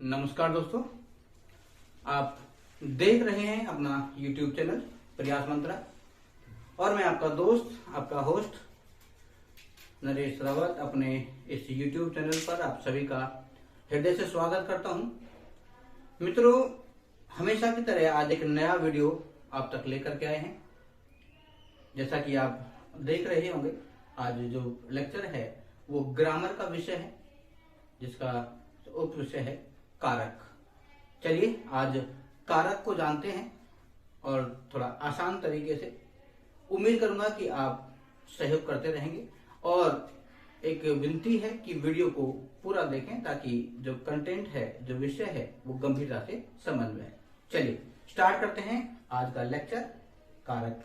नमस्कार दोस्तों, आप देख रहे हैं अपना YouTube चैनल प्रयास मंत्रा और मैं आपका दोस्त, आपका होस्ट नरेश रावत अपने इस YouTube चैनल पर आप सभी का हृदय से स्वागत करता हूं। मित्रों, हमेशा की तरह आज एक नया वीडियो आप तक लेकर के आए हैं। जैसा कि आप देख रहे होंगे, आज जो लेक्चर है वो ग्रामर का विषय है, जिसका उप विषय है कारक। चलिए आज कारक को जानते हैं और थोड़ा आसान तरीके से। उम्मीद करूंगा कि आप सहयोग करते रहेंगे और एक विनती है कि वीडियो को पूरा देखें ताकि जो कंटेंट है, जो विषय है वो गंभीरता से समझ में आए। चलिए स्टार्ट करते हैं आज का लेक्चर कारक।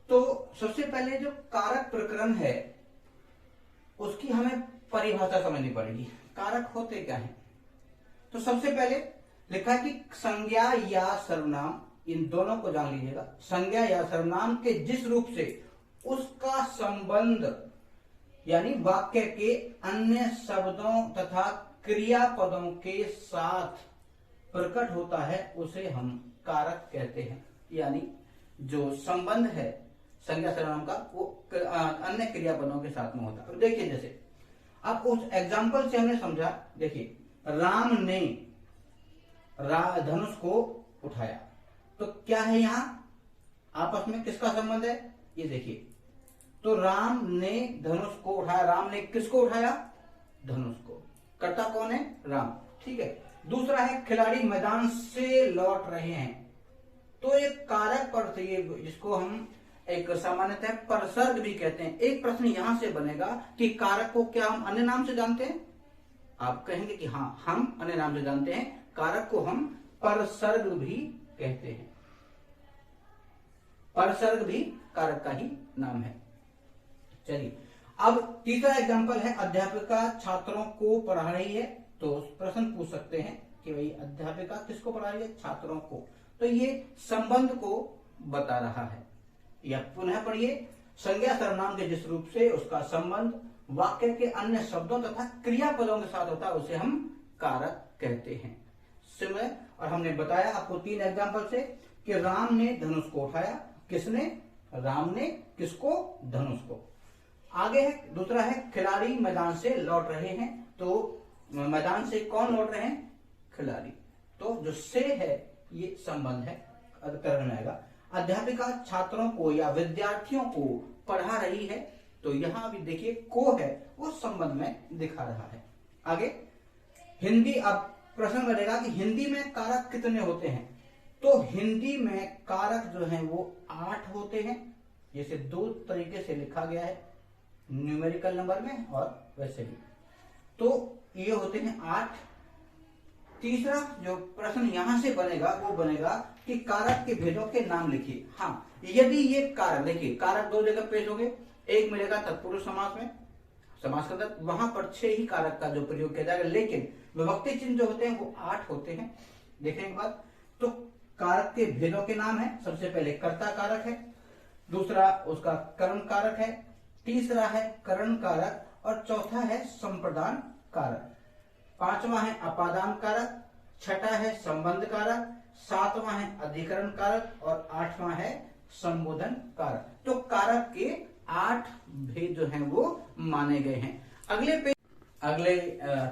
तो सबसे पहले जो कारक प्रकरण है उसकी हमें परिभाषा समझनी पड़ेगी। कारक होते क्या है? तो सबसे पहले लिखा कि संज्ञा या सर्वनाम, इन दोनों को जान लीजिएगा। संज्ञा या सर्वनाम के जिस रूप से उसका संबंध यानी वाक्य के अन्य शब्दों तथा क्रियापदों के साथ प्रकट होता है उसे हम कारक कहते हैं। यानी जो संबंध है संज्ञा सर्वनाम का वो अन्य क्रियापदों के साथ में होता है। अब देखिए, जैसे अब उस एग्जाम्पल से हमने समझा। देखिए, राम ने धनुष को उठाया, तो क्या है यहां आपस में किसका संबंध है? ये देखिए, तो राम ने धनुष को उठाया। राम ने किसको उठाया? धनुष को। कर्ता कौन है? राम। ठीक है। दूसरा है खिलाड़ी मैदान से लौट रहे हैं, तो एक कारक पर जिसको हम एक सामान्यतः परसर्ग भी कहते हैं। एक प्रश्न यहां से बनेगा कि कारक को क्या हम अन्य नाम से जानते हैं? आप कहेंगे कि हाँ, हम अन्य नाम से जानते हैं। कारक को हम परसर्ग भी कहते हैं। परसर्ग भी कारक का ही नाम है। चलिए, अब तीसरा एग्जांपल है, अध्यापिका छात्रों को पढ़ा रही है। तो प्रश्न पूछ सकते हैं कि भाई अध्यापिका किसको पढ़ा रही है? छात्रों को। तो ये संबंध को बता रहा है। या पुनः पढ़िए, संज्ञा सर्वनाम के जिस रूप से उसका संबंध वाक्य के अन्य शब्दों तथा क्रियापदों के साथ होता है उसे हम कारक कहते हैं। सिमिलर, और हमने बताया आपको 3 एग्जांपल से कि राम ने धनुष को उठाया। किसने? राम ने। किसको? धनुष को। आगे है, दूसरा है खिलाड़ी मैदान से लौट रहे हैं। तो मैदान से कौन लौट रहे हैं? खिलाड़ी। तो जो से है ये संबंध है, करण में आएगा। अध्यापिका छात्रों को या विद्यार्थियों को पढ़ा रही है, तो यहां भी देखिए को है, वो संबंध में दिखा रहा है। आगे हिंदी, अब प्रश्न करेगा कि हिंदी में कारक कितने होते हैं? तो हिंदी में कारक जो हैं वो 8 होते हैं। जैसे 2 तरीके से लिखा गया है, न्यूमेरिकल नंबर में और वैसे भी। तो ये होते हैं 8। तीसरा जो प्रश्न यहां से बनेगा वो बनेगा कि कारक के भेदों के नाम लिखिए। हाँ, यदि ये कारक, देखिए कारक 2 जगह पेश हो गए। एक मिलेगा तत्पुरुष समास में, समास के अंदर, वहां पर 6 ही कारक का जो प्रयोग किया जाएगा, लेकिन विभक्ति चिन्ह जो होते हैं वो 8 होते हैं। देखने के बाद तो कारक के भेदों के नाम है। सबसे पहले कर्ता कारक है, दूसरा उसका करण कारक है, तीसरा है करण कारक और चौथा है संप्रदान कारक। 5वां है अपादान कारक, 6ठा है संबंध कारक, 7वां है अधिकरण कारक और 8वां है संबोधन कारक। तो कारक के 8 भेद जो हैं वो माने गए हैं। अगले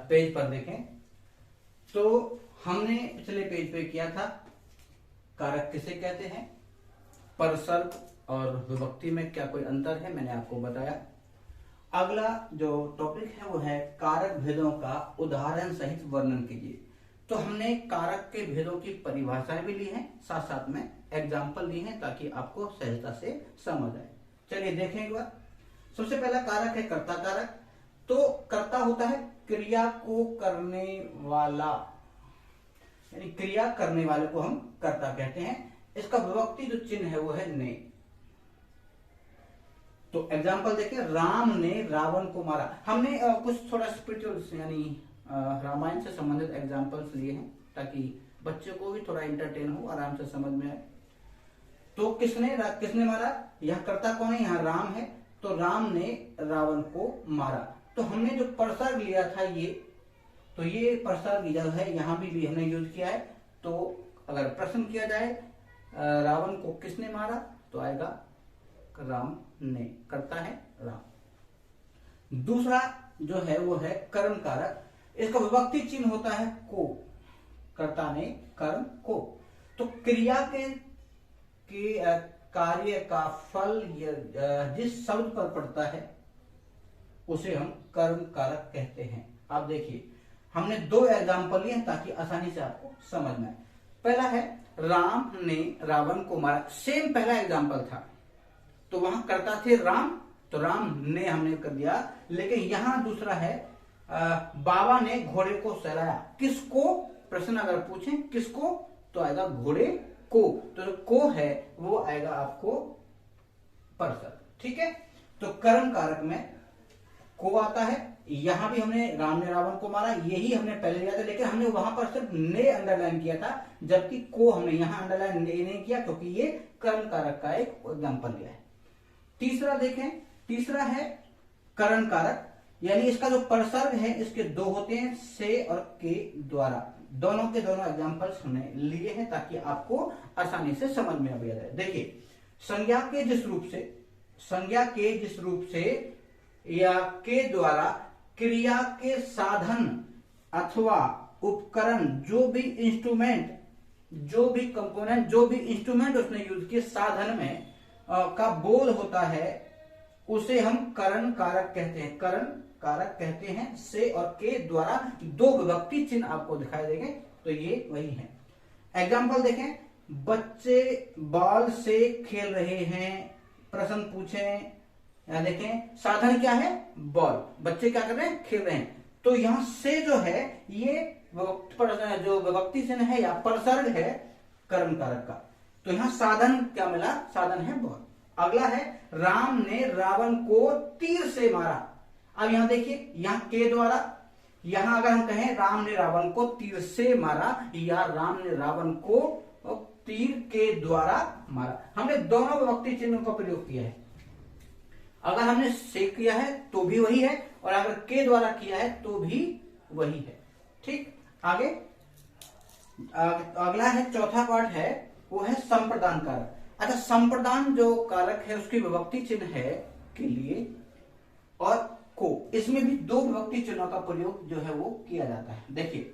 पेज पर देखें तो हमने पिछले पेज पे किया था कारक किसे कहते हैं, परसर्ग और विभक्ति में क्या कोई अंतर है, मैंने आपको बताया। अगला जो टॉपिक है वो है कारक भेदों का उदाहरण सहित वर्णन कीजिए। तो हमने कारक के भेदों की परिभाषाएं भी ली हैं, साथ साथ में एग्जाम्पल दी हैं ताकि आपको सहजता से समझ आए। चलिए देखें एक बार। सबसे पहला कारक है कर्ता कारक। तो कर्ता होता है क्रिया को करने वाला, यानी क्रिया करने वाले को हम कर्ता कहते हैं। इसका विभक्ति जो चिन्ह है वो है ने। तो एग्जाम्पल देखिए, राम ने रावण को मारा। हमने कुछ थोड़ा स्पिरिचुअल यानी रामायण से संबंधित एग्जाम्पल्स लिए हैं ताकि बच्चों को भी थोड़ा इंटरटेन हो, आराम से समझ में आए। तो किसने मारा? यह कर्ता कौन है? यहाँ राम है। तो राम ने रावण को मारा। तो हमने जो परसर्ग लिया था ये तो ये प्रसर्ग जो है यहाँ भी हमने यूज किया है। तो अगर प्रश्न किया जाए रावण को किसने मारा, तो आएगा राम ने, करता है राम। दूसरा जो है वो है कर्म कारक, इसका विभक्ति चिन्ह होता है को, कर्ता ने कर्म को। तो क्रिया के कार्य का फल जिस शब्द पर पड़ता है उसे हम कर्म कारक कहते हैं। आप देखिए हमने 2 एग्जाम्पल लिए ताकि आसानी से आपको समझ में आए। पहला है राम ने रावण को मारा, सेम पहला एग्जाम्पल था, तो वहां कर्ता थे राम, तो राम ने हमने कर दिया। लेकिन यहां दूसरा है बाबा ने घोड़े को सहलाया, किसको, प्रश्न अगर पूछें किसको, तो आएगा घोड़े को, तो जो को है वो आएगा आपको परसर। ठीक है, तो कर्म कारक में को आता है। यहां भी हमने राम ने रावण को मारा, यही हमने पहले लिया था, लेकिन हमने वहां पर सिर्फ ने अंडरलाइन किया था, जबकि को हमने यहां अंडरलाइन नहीं किया क्योंकि ये कर्म कारक का एक एग्जाम्पल लिया है। तीसरा देखें, तीसरा है करण कारक, यानी इसका जो परसर्ग है इसके 2 होते हैं, से और के द्वारा। दोनों के दोनों एग्जाम्पल्स हमने लिए हैं ताकि आपको आसानी से समझ में आ जाए। देखिए संज्ञा के जिस रूप से या के द्वारा क्रिया के साधन अथवा उपकरण, जो भी इंस्ट्रूमेंट, जो भी कंपोनेंट, जो भी इंस्ट्रूमेंट उसने यूज किए साधन में का बोध होता है उसे हम करण कारक कहते हैं, करण कारक कहते हैं। से और के द्वारा 2 विभक्ति चिन्ह आपको दिखाई देंगे, तो ये वही है। एग्जाम्पल देखें, बच्चे बॉल से खेल रहे हैं, प्रश्न पूछें, यहां देखें साधन क्या है, बॉल, बच्चे क्या कर रहे हैं, खेल रहे हैं। तो यहां से जो है ये जो विभक्ति चिन्ह है या परसर्ग है कर्म कारक का, तो यहां साधन क्या मिला, साधन है बॉल। अगला है राम ने रावण को तीर से मारा। अब यहां देखिए, यहां के द्वारा, यहां अगर हम कहें राम ने रावण को तीर से मारा या राम ने रावण को तीर के द्वारा मारा, हमने दोनों विभक्ति चिन्हों का प्रयोग किया है। अगर हमने से किया है तो भी वही है, और अगर के द्वारा किया है तो भी वही है। ठीक, आगे अगला है, चौथा पार्ट है वो है संप्रदान कारक। अच्छा, संप्रदान जो कारक है उसकी विभक्ति चिन्ह है के लिए और को, इसमें भी 2 विभक्ति चिन्हों का प्रयोग जो है वो किया जाता है। देखिए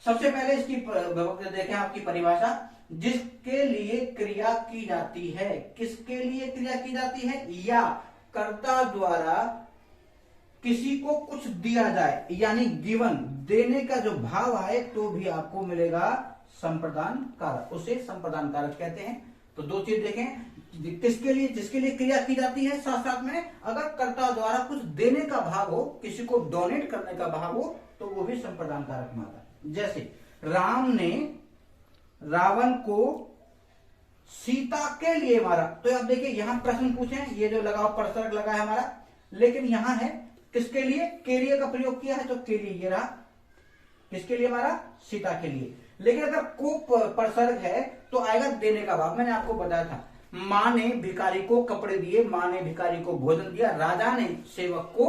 सबसे पहले इसकी देखें आपकी परिभाषा, जिसके लिए क्रिया की जाती है, किसके लिए क्रिया की जाती है, या कर्ता द्वारा किसी को कुछ दिया जाए, यानी गिवन, देने का जो भाव आए तो भी आपको मिलेगा संप्रदान कारक, उसे संप्रदान कारक कहते हैं। तो 2 चीज देखें, किसके लिए, जिसके लिए क्रिया की जाती है, साथ साथ में अगर कर्ता द्वारा कुछ देने का भाव हो, किसी को डोनेट करने का भाव हो, तो वो भी संप्रदान कारक में आता है। जैसे राम ने रावण को सीता के लिए मारा, तो आप देखिए यहां प्रश्न पूछे, ये जो लगा परसर्ग लगा है हमारा, लेकिन यहां है किसके लिए, के लिए का प्रयोग किया है, तो के लिए ये रहा, किसके लिए मारा, सीता के लिए। लेकिन अगर को परसर्ग है तो आएगा देने का भाव। मैंने आपको बताया था, माँ ने भिखारी को कपड़े दिए, माँ ने भिखारी को भोजन दिया, राजा ने सेवक को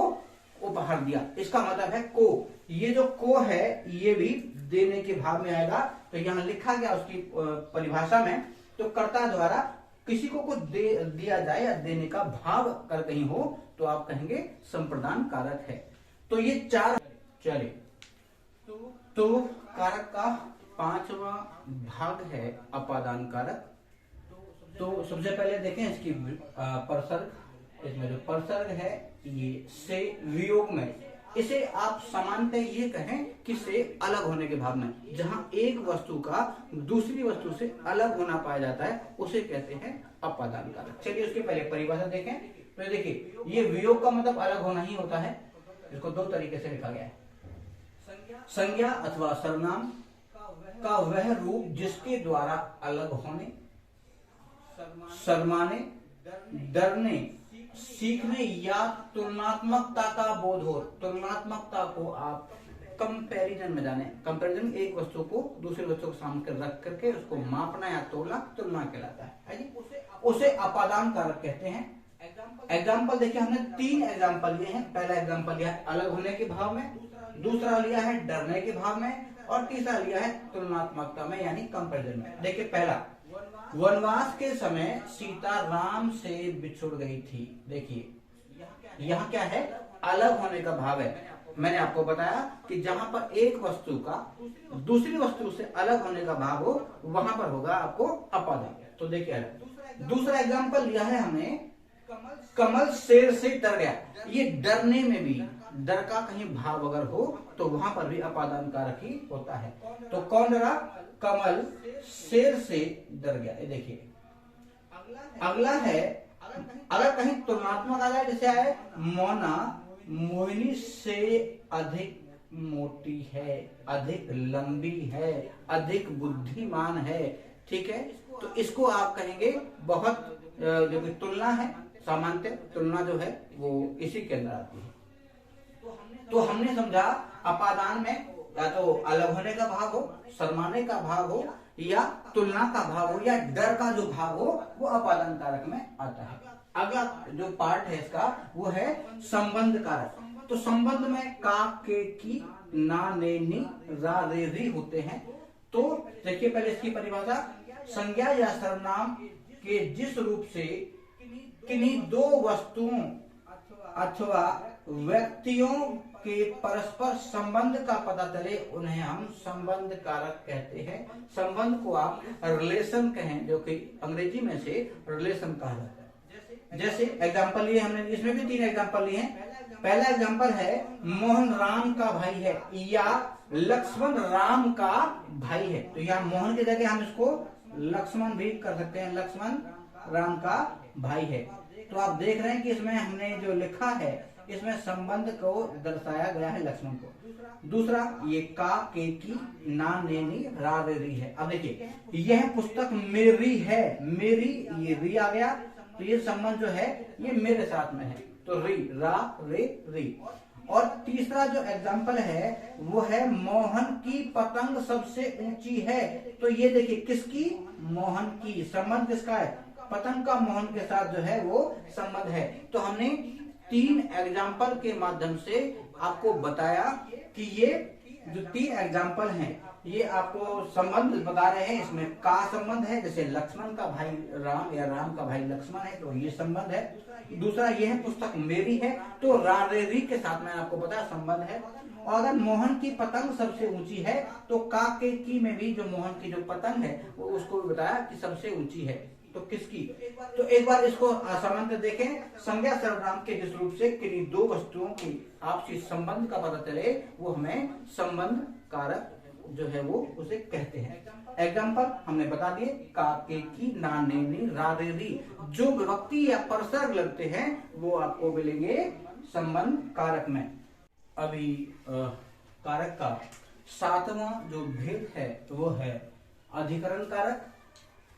उपहार दिया, इसका मतलब है को। ये जो को है ये भी देने के भाव में आएगा। तो यहां लिखा गया उसकी परिभाषा में, तो कर्ता द्वारा किसी को कुछ दिया जाए या देने का भाव कर कहीं हो तो आप कहेंगे संप्रदान कारक है। तो ये 4 चले, तो कारक का 5वां भाग है अपादान कारक। तो सबसे पहले देखें इसकी परसर्ग, इसमें जो परसर्ग है ये से वियोग में, इसे आप सामान्यतः ये कहें कि से अलग होने के भाव में, जहां एक वस्तु का दूसरी वस्तु से अलग होना पाया जाता है उसे कहते हैं अपादान कारक। चलिए उसकी पहले परिभाषा देखें। तो देखिए ये वियोग का मतलब अलग होना ही होता है, इसको 2 तरीके से लिखा गया है। संज्ञा अथवा सर्वनाम का वह रूप जिसके द्वारा अलग होने, शर्माने, डरने, सीखने या तुलनात्मकता का बोध हो। तुलनात्मकता को आप कंपैरिजन में जाने, कंपैरिजन एक वस्तु को दूसरी वस्तु को सामने रख करके उसको मापना या तोलना, तुलना कहलाता है, उसे अपादान कारक कहते हैं। एग्जाम्पल देखिए, हमने 3 एग्जाम्पल लिए हैं। पहला एग्जाम्पल लिया अलग होने के भाव में, दूसरा लिया है डरने के भाव में, और तीसरा लिया है तुलनात्मकता में यानी कंपैरिजन में। देखिए पहला, वनवास के समय सीता राम से बिछुड़ गई थी। देखिए यहाँ क्या है, अलग होने का भाव है। मैंने आपको बताया कि जहां पर एक वस्तु का दूसरी वस्तु से अलग होने का भाव हो, वहां पर होगा आपको अपादान। तो देखिए दूसरा एग्जांपल लिया है हमने, कमल शेर से डर गया। ये डरने में भी डर का कहीं भाव अगर हो तो वहां पर भी अपादान कारक ही होता है। तो कौन डरा, कमल शेर से डर गया। ये देखिए अगला है, अगर कहीं तुलनात्मक आ जाए, जैसे आए मोना मोहिनी से अधिक मोटी है, अधिक लंबी है, अधिक बुद्धिमान है, ठीक है, तो इसको आप कहेंगे बहुत जो कि तुलना है, सामान्य तुलना जो है वो इसी के अंदर आती है। तो हमने समझा अपादान में या तो अलग होने का भाव हो, शर्माने का भाव हो, या तुलना का भाव हो, या डर का जो भाव हो, वो अपादान कारक में आता है। अगला जो पार्ट है इसका वो है संबंध कारक। तो संबंध में का, के, की, ना, ने, नी, रा, रे, री होते हैं। तो देखिए पहले इसकी परिभाषा, संज्ञा या सर्वनाम के जिस रूप से किन्हीं दो वस्तुओं अथवा व्यक्तियों के परस्पर संबंध का पता चले उन्हें हम संबंध कारक कहते हैं। संबंध को आप रिलेशन कहें, जो कि अंग्रेजी में से रिलेशन कहा जाता है। जैसे एग्जांपल लिए हमने, इसमें भी 3 एग्जांपल लिए हैं। पहला एग्जांपल है मोहन राम का भाई है, या लक्ष्मण राम का भाई है। तो यहाँ मोहन की जगह हम इसको लक्ष्मण भी कर सकते हैं, लक्ष्मण राम का भाई है। तो आप देख रहे हैं कि इसमें हमने जो लिखा है इसमें संबंध को दर्शाया गया है लक्ष्मण को। दूसरा ये का, के, की, ना, ने, नी, रा, रे, री है। अब देखिए यह पुस्तक मेरी है, मेरी ये री आ गया, तो ये संबंध जो है ये मेरे साथ में है, तो री, रा, रे, री। और तीसरा जो एग्जाम्पल है वो है मोहन की पतंग सबसे ऊंची है। तो ये देखिए किसकी, मोहन की। संबंध किसका है, पतंग का मोहन के साथ जो है वो संबंध है। तो हमने 3 एग्जाम्पल के माध्यम से आपको बताया कि ये जो 3 एग्जाम्पल हैं ये आपको संबंध बता रहे हैं। इसमें का संबंध है, जैसे लक्ष्मण का भाई राम या राम का भाई लक्ष्मण है, तो ये संबंध है। दूसरा ये है पुस्तक मेरी है, तो रा, रे, री के साथ में आपको पता संबंध है। और अगर मोहन की पतंग सबसे ऊंची है तो का, के, की में भी जो मोहन की जो पतंग है वो उसको भी बताया कि सबसे ऊंची है, तो किसकी। तो एक बार इसको सामान्य देखें, संज्ञा सर्वनाम के जिस रूप से किन्हीं दो वस्तुओं की आपसी संबंध का पता चले वो हमें संबंध कारक जो है वो उसे कहते हैं। एग्जाम्पल हमने बता दिए, का, के, की, ना, ने, नी, रा, रे, री। जो विभक्ति या परसर्ग लगते हैं वो आपको मिलेंगे संबंध कारक में। अभी कारक का 7वां जो भेद है वो है अधिकरण कारक।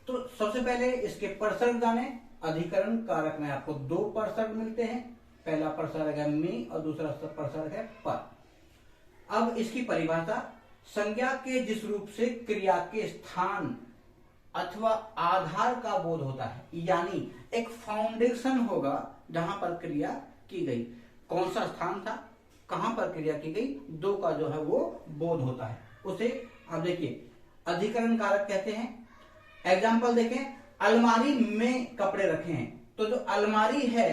तो सबसे पहले इसके परसर्ग जाने। अधिकरण कारक में आपको 2 परसर्ग मिलते हैं, पहला परसर्ग है मी और दूसरा परसर्ग है पर। अब इसकी परिभाषा, संज्ञा के जिस रूप से क्रिया के स्थान अथवा आधार का बोध होता है, यानी एक फाउंडेशन होगा जहां पर क्रिया की गई। कौन सा स्थान था, कहां पर क्रिया की गई, 2 का जो है वो बोध होता है, उसे आप देखिए अधिकरण कारक कहते हैं। एग्जाम्पल देखें, अलमारी में कपड़े रखे हैं, तो जो अलमारी है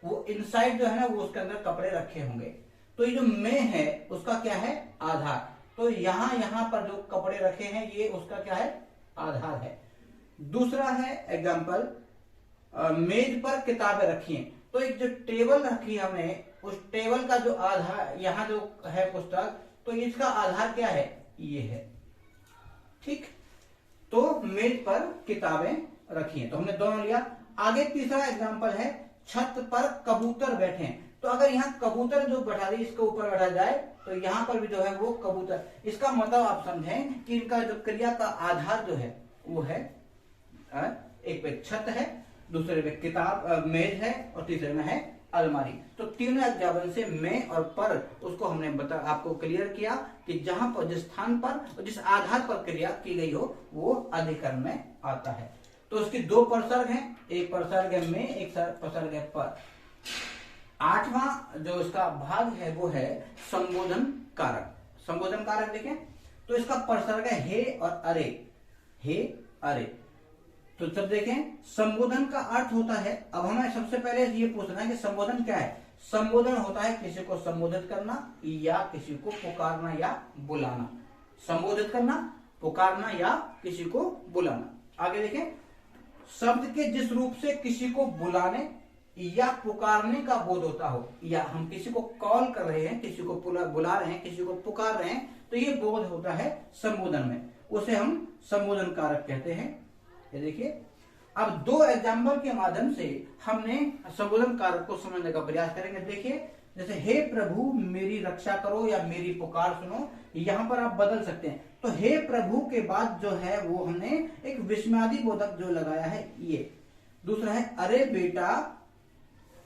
वो इनसाइड जो है ना वो उसके अंदर कपड़े रखे होंगे, तो ये जो में है उसका क्या है, आधार। तो यहां पर जो कपड़े रखे हैं ये उसका क्या है, आधार है। दूसरा है एग्जाम्पल, मेज पर किताबें रखी हैं, तो एक जो टेबल रखी है हमने, उस टेबल का जो आधार यहाँ जो है पुस्तक, तो इसका आधार क्या है, ये है, ठीक। तो मेज पर किताबें रखी हैं, तो हमने दोनों लिया। आगे तीसरा एग्जाम्पल है, छत पर कबूतर बैठे हैं, तो अगर यहाँ कबूतर जो बैठा दी इसके ऊपर बैठा जाए तो यहाँ पर भी जो है वो कबूतर। इसका मतलब आप समझें कि इनका जो क्रिया का आधार जो है वो है, एक पे छत है, दूसरे पे किताब मेज है और तीसरे में है अलमारी। तो तीनों एग्जाम्पल से में और पर उसको हमने आपको क्लियर किया कि जहां पर जिस स्थान पर और जिस आधार पर क्रिया की गई हो वो अधिकरण में आता है। तो उसकी 2 परसर्ग हैं, एक परसर्ग है में, एक परसर्ग है पर। 8वां जो इसका भाग है वो है संबोधन कारक। संबोधन कारक देखें तो इसका प्रसर्ग है हे और अरे, हे अरे। तो जब देखें संबोधन का अर्थ होता है, अब हमें सबसे पहले ये पूछना है कि संबोधन क्या है। संबोधन होता है किसी को संबोधित करना या किसी को पुकारना या बुलाना। संबोधित करना, पुकारना या किसी को बुलाना। आगे देखें, शब्द के जिस रूप से किसी को बुलाने या पुकारने का बोध होता हो, या हम किसी को कॉल कर रहे हैं, किसी को बुला रहे हैं, किसी को पुकार रहे हैं, तो ये बोध होता है संबोधन में, उसे हम संबोधन कारक कहते हैं। ये देखिए, अब 2 एग्जाम्पल के माध्यम से हमने संबोधन कारक को समझने का प्रयास करेंगे। देखिए, जैसे हे प्रभु मेरी रक्षा करो या मेरी पुकार सुनो, यहां पर आप बदल सकते हैं। तो हे प्रभु के बाद जो है वो हमने एक विस्मयादि बोधक जो लगाया है ये। दूसरा है अरे बेटा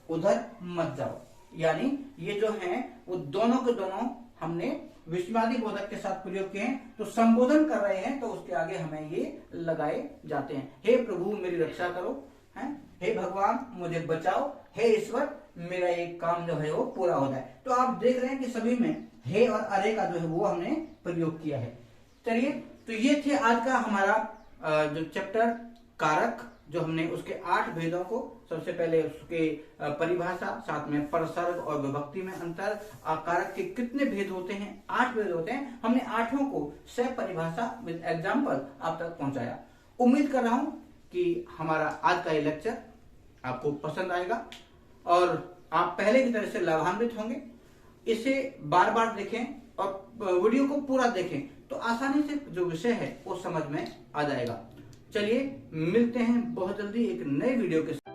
उधर मत जाओ, यानी ये जो है वो दोनों के दोनों हमने विस्मयादि बोधक के साथ प्रयोग किए हैं। तो संबोधन कर रहे हैं तो उसके आगे हमें ये लगाए जाते हैं। हे प्रभु मेरी रक्षा करो, है, हे भगवान मुझे बचाओ, हे ईश्वर मेरा ये काम जो है वो पूरा हो जाए। तो आप देख रहे हैं कि सभी में हे और अरे का जो है वो हमने प्रयोग किया है। चलिए, तो ये थे आज का हमारा जो चैप्टर कारक, जो हमने उसके 8 भेदों को, सबसे पहले उसके परिभाषा, साथ में प्रसर्ग और विभक्ति में अंतर, कारक के कितने भेद होते हैं, 8 भेद होते हैं। हमने 8 को सह परिभाषा विद एग्जाम्पल आप तक पहुंचाया। उम्मीद कर रहा हूं कि हमारा आज का ये लेक्चर आपको पसंद आएगा और आप पहले की तरह से लाभान्वित होंगे। इसे बार बार देखें और वीडियो को पूरा देखें तो आसानी से जो विषय है वो समझ में आ जाएगा। चलिए मिलते हैं बहुत जल्दी एक नए वीडियो के साथ।